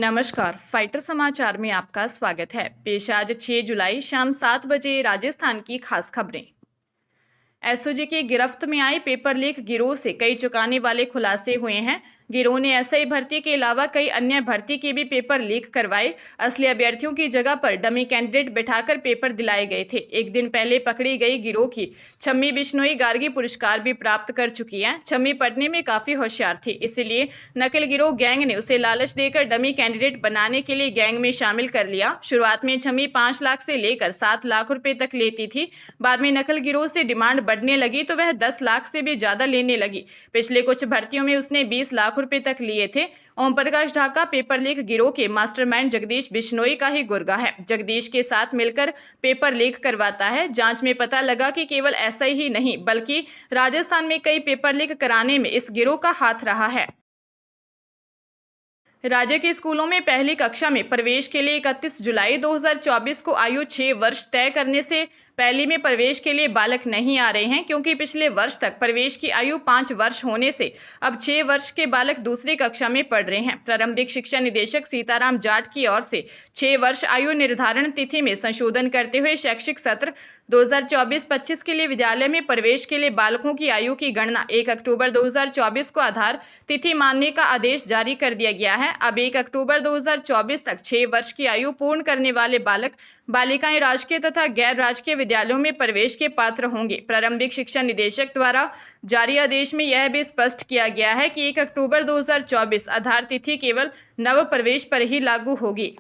नमस्कार, फाइटर समाचार में आपका स्वागत है। पेश आज 6 जुलाई शाम 7 बजे राजस्थान की खास खबरें। एसओजी की गिरफ्त में आए पेपर लीक गिरोह से कई चौंकाने वाले खुलासे हुए हैं। गिरोह ने एसआई भर्ती के अलावा कई अन्य भर्ती के भी पेपर लीक करवाए। असली अभ्यर्थियों की जगह पर डमी कैंडिडेट बिठाकर पेपर दिलाए गए थे। एक दिन पहले पकड़ी गई गिरोह की छम्मी बिश्नोई गार्गी पुरस्कार भी प्राप्त कर चुकी है। छम्मी पढ़ने में काफी होशियार थी, इसीलिए नकल गिरोह गैंग ने उसे लालच देकर डमी कैंडिडेट बनाने के लिए गैंग में शामिल कर लिया। शुरुआत में छम्मी 5 लाख से लेकर 7 लाख रुपए तक लेती थी। बाद में नकल गिरोह से डिमांड बढ़ने लगी तो वह 10 लाख से भी ज्यादा लेने लगी। पिछले कुछ भर्तियों में उसने 20 लाख रुपए तक लिए थे। ओम प्रकाश ढाका पेपर लीक गिरोह के मास्टरमाइंड जगदीश बिश्नोई का ही गुर्गा है। जगदीश के साथ मिलकर पेपर लीक करवाता है। जांच में पता लगा कि केवल ऐसा ही नहीं बल्कि राजस्थान में कई पेपर लीक कराने में इस गिरोह का हाथ रहा है। राज्य के स्कूलों में पहली कक्षा में प्रवेश के लिए 31 जुलाई 2024 को आयु 6 वर्ष तय करने से पहली में प्रवेश के लिए बालक नहीं आ रहे हैं, क्योंकि पिछले वर्ष तक प्रवेश की आयु 5 वर्ष होने से अब 6 वर्ष के बालक दूसरी कक्षा में पढ़ रहे हैं। प्रारंभिक शिक्षा निदेशक सीताराम जाट की ओर से 6 वर्ष आयु निर्धारण तिथि में संशोधन करते हुए शैक्षिक सत्र 2024-25 के लिए विद्यालय में प्रवेश के लिए बालकों की आयु की गणना 1 अक्टूबर 2024 को आधार तिथि मानने का आदेश जारी कर दिया गया है। अब 1 अक्टूबर 2024 तक 6 वर्ष की आयु पूर्ण करने वाले बालक बालिकाएं राजकीय तथा गैर राजकीय विद्यालयों में प्रवेश के पात्र होंगे। प्रारंभिक शिक्षा निदेशक द्वारा जारी आदेश में यह भी स्पष्ट किया गया है कि 1 अक्टूबर 2024 आधार तिथि केवल नव प्रवेश पर ही लागू होगी।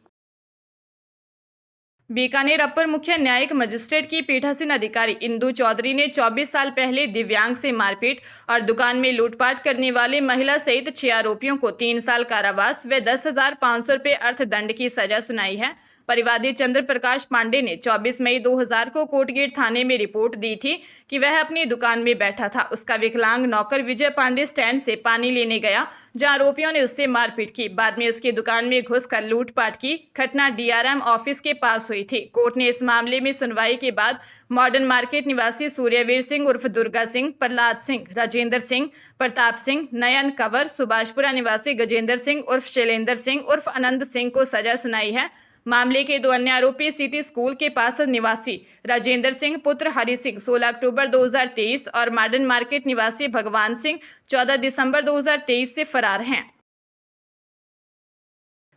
बीकानेर अपर मुख्य न्यायिक मजिस्ट्रेट की पीठासीन अधिकारी इंदु चौधरी ने 24 साल पहले दिव्यांग से मारपीट और दुकान में लूटपाट करने वाले महिला सहित 6 आरोपियों को 3 साल कारावास व 10,500 रुपये अर्थदंड की सजा सुनाई है। परिवादी चंद्र प्रकाश पांडे ने 24 मई 2000 को कोटगेट थाने में रिपोर्ट दी थी कि वह अपनी दुकान में बैठा था। उसका विकलांग नौकर विजय पांडे स्टैंड से पानी लेने गया, जहां आरोपियों ने उससे मारपीट की। बाद में उसकी दुकान में घुसकर लूटपाट की। घटना डीआरएम ऑफिस के पास हुई थी। कोर्ट ने इस मामले में सुनवाई के बाद मॉडर्न मार्केट निवासी सूर्यवीर सिंह उर्फ दुर्गा सिंह, प्रहलाद सिंह, राजेंद्र सिंह, प्रताप सिंह, नयन कंवर, सुभाषपुरा निवासी गजेंद्र सिंह उर्फ शैलेंद्र सिंह उर्फ आनंद सिंह को सजा सुनाई है। मामले के 2 अन्य आरोपी सिटी स्कूल के पास निवासी राजेंद्र सिंह पुत्र हरि सिंह 16 अक्टूबर 2023 और मॉडर्न मार्केट निवासी भगवान सिंह 14 दिसंबर 2023 से फरार हैं।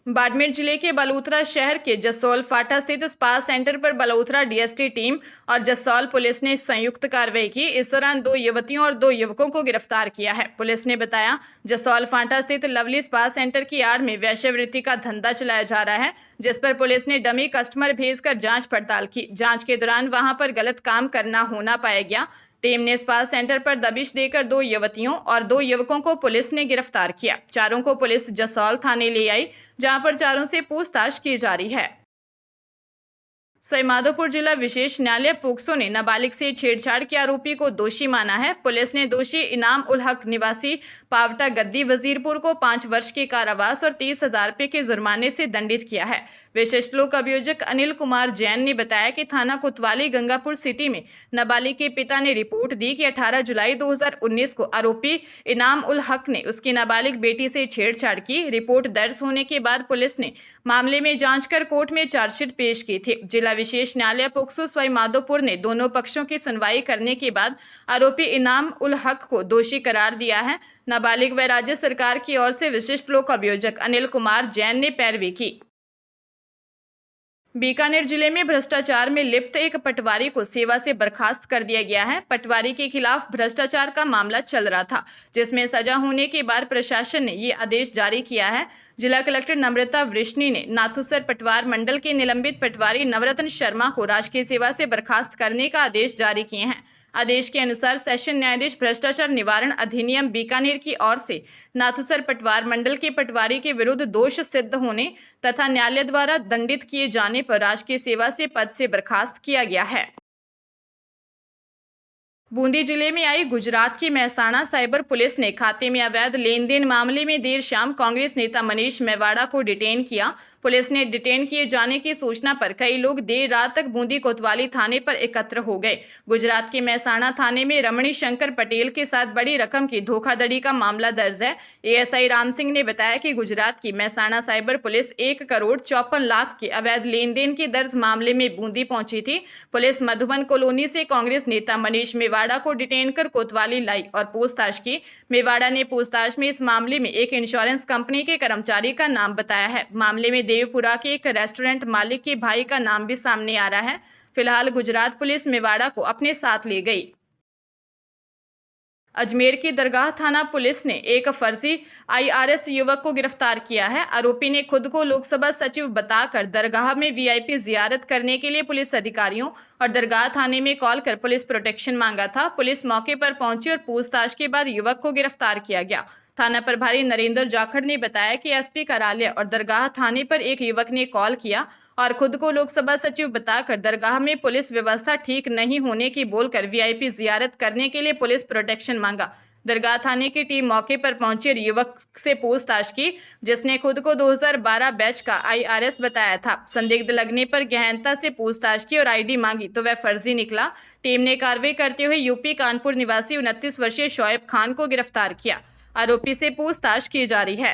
बाड़मेर जिले के बलोत्रा शहर के जसौल फाटा स्थित स्पा सेंटर पर बलोत्रा डीएसटी टीम और जसौल पुलिस ने संयुक्त कार्रवाई की। इस दौरान 2 युवतियों और 2 युवकों को गिरफ्तार किया है। पुलिस ने बताया, जसौल फाटा स्थित लवली स्पा सेंटर की आड़ में वेश्यावृत्ति का धंधा चलाया जा रहा है, जिस पर पुलिस ने डमी कस्टमर भेजकर जांच पड़ताल की। जांच के दौरान वहां पर गलत काम करना होना पाया गया। टीम ने स्पा सेंटर पर दबिश देकर 2 युवतियों और 2 युवकों को पुलिस ने गिरफ्तार किया। चारों को पुलिस जसौल थाने ले आई, जहां पर चारों से पूछताछ की जा रही है। सवाईमाधोपुर जिला विशेष न्यायालय पोक्सो ने नाबालिग से छेड़छाड़ के आरोपी को दोषी माना है। पुलिस ने दोषी इनाम उल हक निवासी पावटा गद्दी वजीरपुर को 5 वर्ष के कारावास और 30,000 रुपये के जुर्माने से दंडित किया है। विशिष्ट लोक अभियोजक अनिल कुमार जैन ने बताया कि थाना कोतवाली गंगापुर सिटी में नाबालिग के पिता ने रिपोर्ट दी कि 18 जुलाई 2019 को आरोपी इनाम उल हक ने उसकी नाबालिग बेटी से छेड़छाड़ की। रिपोर्ट दर्ज होने के बाद पुलिस ने मामले में जांच कर कोर्ट में चार्जशीट पेश की थी। जिला विशेष न्यायालय पोक्सो सवाईमाधोपुर ने दोनों पक्षों की सुनवाई करने के बाद आरोपी इनाम उल हक को दोषी करार दिया है। नाबालिग व राज्य सरकार की ओर से विशिष्ट लोक अभियोजक अनिल कुमार जैन ने पैरवी की। बीकानेर जिले में भ्रष्टाचार में लिप्त एक पटवारी को सेवा से बर्खास्त कर दिया गया है। पटवारी के खिलाफ भ्रष्टाचार का मामला चल रहा था, जिसमें सजा होने के बाद प्रशासन ने ये आदेश जारी किया है। जिला कलेक्टर नम्रता वृष्णि ने नाथुसर पटवार मंडल के निलंबित पटवारी नवरत्न शर्मा को राजकीय सेवा से बर्खास्त करने का आदेश जारी किए हैं। आदेश के अनुसार सेशन न्यायाधीश भ्रष्टाचार निवारण अधिनियम बीकानेर की ओर से नाथुसर पटवार मंडल के पटवारी के विरुद्ध दोष सिद्ध होने तथा न्यायालय द्वारा दंडित किए जाने पर राजकीय सेवा से पद से बर्खास्त किया गया है। बूंदी जिले में आई गुजरात की मेहसाणा साइबर पुलिस ने खाते में अवैध लेन देन मामले में देर शाम कांग्रेस नेता मनीष मेवाड़ा को डिटेन किया। पुलिस ने डिटेन किए जाने की सूचना पर कई लोग देर रात तक बूंदी कोतवाली थाने पर एकत्र हो गए। गुजरात के मेहसाणा थाने में रमणी शंकर पटेल के साथ बड़ी रकम की धोखाधड़ी का मामला दर्ज है। एएसआई राम सिंह ने बताया कि गुजरात की मेहसाणा साइबर पुलिस 1,54,00,000 के अवैध लेन देन के दर्ज मामले में बूंदी पहुंची थी। पुलिस मधुबन कॉलोनी से कांग्रेस नेता मनीष मेवाड़ा को डिटेन कर कोतवाली लाई और पूछताछ की। मेवाड़ा ने पूछताछ में इस मामले में एक इंश्योरेंस कंपनी के कर्मचारी का नाम बताया है। मामले में देवपुरा के एक रेस्टोरेंट मालिक के भाई का नाम भी सामने आ रहा है। फिलहाल गुजरात पुलिस मेवाड़ा को अपने साथ ले गई। अजमेर की दरगाह थाना पुलिस ने एक फर्जी आईआरएस युवक को गिरफ्तार किया है। आरोपी ने खुद को लोकसभा सचिव बताकर दरगाह में वीआईपी जियारत करने के लिए पुलिस अधिकारियों और दरगाह थाने में कॉल कर पुलिस प्रोटेक्शन मांगा था। पुलिस मौके पर पहुंची और पूछताछ के बाद युवक को गिरफ्तार किया गया। थाना प्रभारी नरेंद्र जाखड़ ने बताया कि एसपी कार्यालय और दरगाह थाने पर एक युवक ने कॉल किया और खुद को लोकसभा सचिव बताकर दरगाह में पुलिस व्यवस्था ठीक नहीं होने की बोलकर वीआईपी जियारत करने के लिए पुलिस प्रोटेक्शन मांगा। दरगाह थाने की टीम मौके पर पहुंची और युवक से पूछताछ की, जिसने खुद को 2012 बैच का आईआरएस बताया था। संदिग्ध लगने पर गहनता से पूछताछ की और आईडी मांगी तो वह फर्जी निकला। टीम ने कार्रवाई करते हुए यूपी कानपुर निवासी 29 वर्षीय शोएब खान को गिरफ्तार किया। आरोपी से पूछताछ की जा रही है।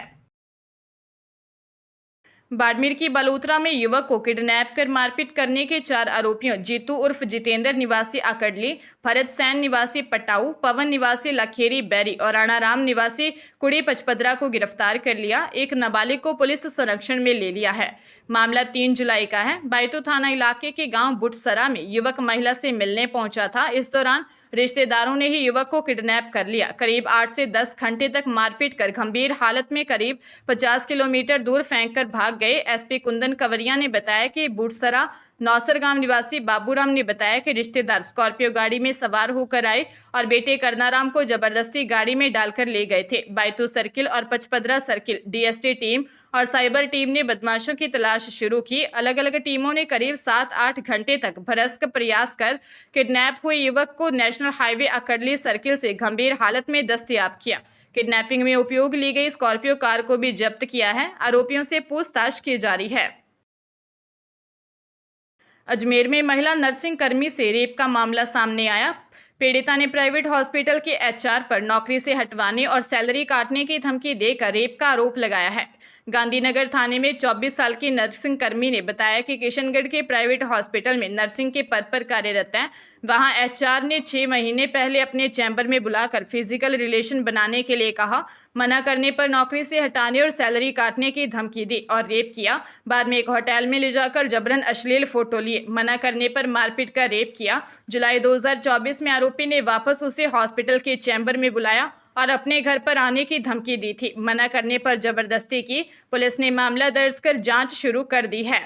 बाड़मेर की बलोत्रा में युवक को किडनैप कर मारपीट करने के 4 आरोपियों जीतू उर्फ जितेंद्र निवासी आकड़ली, भरत सैन निवासी पटाऊ, पवन निवासी लखेरी बैरी और राणाराम निवासी कुड़ी पचपदरा को गिरफ्तार कर लिया। एक नाबालिग को पुलिस संरक्षण में ले लिया है। मामला 3 जुलाई का है। बायतू थाना इलाके के गांव बुटसरा में युवक महिला से मिलने पहुंचा था। इस दौरान रिश्तेदारों ने ही युवक को किडनैप कर लिया। करीब 8 से 10 घंटे तक मारपीट कर गंभीर हालत में करीब 50 किलोमीटर दूर फेंककर भाग गए। एसपी कुंदन कंवरिया ने बताया कि बुटसरा नौसर गांव निवासी बाबूराम ने बताया कि रिश्तेदार स्कॉर्पियो गाड़ी में सवार होकर आए और बेटे करनाराम को जबरदस्ती गाड़ी में डालकर ले गए थे। बायतू सर्किल और पचपदरा सर्किल डीएसटी टीम और साइबर टीम ने बदमाशों की तलाश शुरू की। अलग अलग टीमों ने करीब 7-8 घंटे तक भरसक प्रयास कर किडनैप हुए युवक को नेशनल हाईवे अकड़ली सर्किल से गंभीर हालत में दस्तयाब किया। किडनैपिंग में उपयोग ली गई स्कॉर्पियो कार को भी जब्त किया है। आरोपियों से पूछताछ की जा रही है। अजमेर में महिला नर्सिंग कर्मी से रेप का मामला सामने आया। पीड़िता ने प्राइवेट हॉस्पिटल के एचआर पर नौकरी से हटवाने और सैलरी काटने की धमकी देकर रेप का आरोप लगाया है। गांधीनगर थाने में 24 साल की नर्सिंग कर्मी ने बताया कि किशनगढ़ के प्राइवेट हॉस्पिटल में नर्सिंग के पद पर कार्यरत है। वहां एचआर ने 6 महीने पहले अपने चैम्बर में बुलाकर फिजिकल रिलेशन बनाने के लिए कहा। मना करने पर नौकरी से हटाने और सैलरी काटने की धमकी दी और रेप किया। बाद में एक होटल में ले जाकर जबरन अश्लील फोटो लिए। मना करने पर मारपीट कर रेप किया। जुलाई 2024 में आरोपी ने वापस उसे हॉस्पिटल के चैम्बर में बुलाया और अपने घर पर आने की धमकी दी थी। मना करने पर जबरदस्ती की। पुलिस ने मामला दर्ज कर जांच शुरू कर दी है।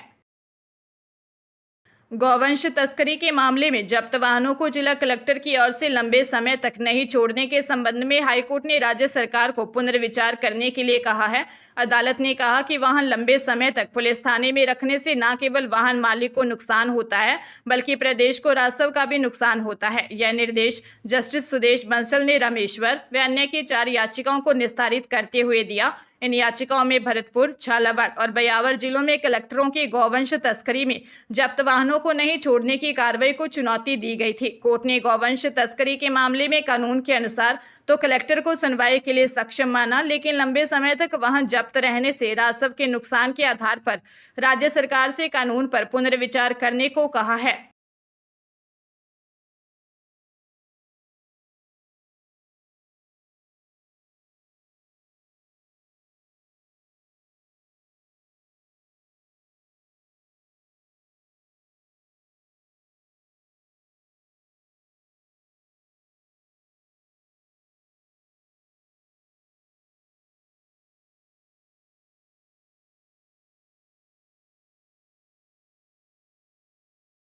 गौवंश तस्करी के मामले में जब्त वाहनों को जिला कलेक्टर की ओर से लंबे समय तक नहीं छोड़ने के संबंध में हाईकोर्ट ने राज्य सरकार को पुनर्विचार करने के लिए कहा है। अदालत ने कहा कि वाहन लंबे समय तक पुलिस थाने में रखने से न केवल वाहन मालिक को नुकसान होता है बल्कि प्रदेश को राजस्व का भी नुकसान होता है। यह निर्देश जस्टिस सुदेश बंसल ने रामेश्वर व अन्य की 4 याचिकाओं को निस्तारित करते हुए दिया। इन याचिकाओं में भरतपुर, झालावाड़ और बयावर जिलों में कलेक्टरों की गौवंश तस्करी में जब्त वाहनों को नहीं छोड़ने की कार्रवाई को चुनौती दी गई थी। कोर्ट ने गौवंश तस्करी के मामले में कानून के अनुसार तो कलेक्टर को सुनवाई के लिए सक्षम माना, लेकिन लंबे समय तक वाहन जब्त रहने से राजस्व के नुकसान के आधार पर राज्य सरकार से कानून पर पुनर्विचार करने को कहा है।